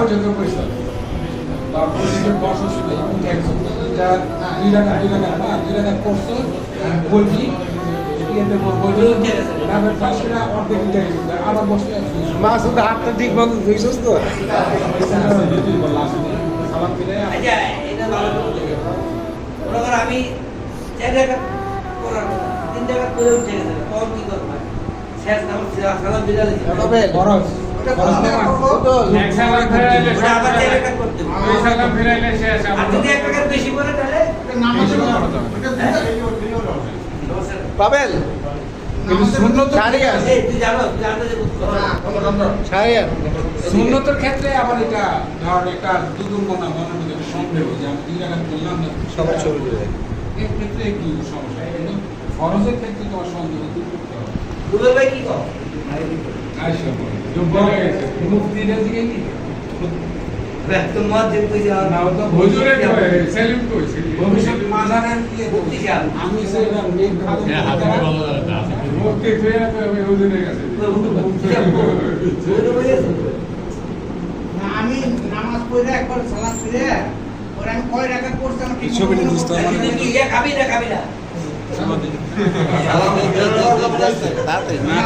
পর্যন্ত পয়সা তারপর থেকে বর্ষ ছিল একজন যা 2 টাকা না 2 টাকা করছো বলছি ইয়েতে বলছি নামের পাশে অর্ধেক উঠে গেছে আবার বসে আছি মাসুদ হাতটা ঠিক মতো ধুইছস তো সালাম ফিরে আচ্ছা এটা ভালো ওরা আমি 4 টাকা করার 3 টাকা করে উঠে গেছে তখন কি করব শেষ নাম সালাম বিদায় দিতে তবে খরচ খরচ না এক সালাম ফেরাইলে ওটা আবার 4 টাকা করতে হবে দুই সালাম ফেরাইলে শেষ আর যদি 1 টাকা বেশি করে তাহলে পাবেল কিন্তু সুন্নত এই তুই জানো যে শাহরিয়ার সুন্নতের ক্ষেত্রে আবার এটা ধর একটা দুদুর্মনা মনের মধ্যে একটা সন্দেহ যে আমি 2 টাকা বললাম না সবাই ছবি তুলে এর ক্ষেত্রে একটু সমস্যা কিন্তু ফরজের ক্ষেত্রে তোমার সন্দেহ দূর করতে হবে দুবে ভাই কি কও আচ্ছা যোগ্য হয়ে গেছে মুক্তির দিকে কি তো মত যে তুই যাও না তো হুজুরে সেলিম কইছে ভবিষ্যৎ মাজারের কি মুক্তি চাও আমি সেটা মেঘ খাবো মুক্তি ফেরা তো আমি হুজুরের কাছে আমি নামাজ পড়ে একবার সালাম ফিরে ওরা আমি কয় টাকা করছি আমার ঠিক ছবি নিয়ে বুঝতে হবে। তুই কি খাবি না তাড়াতাড়ি না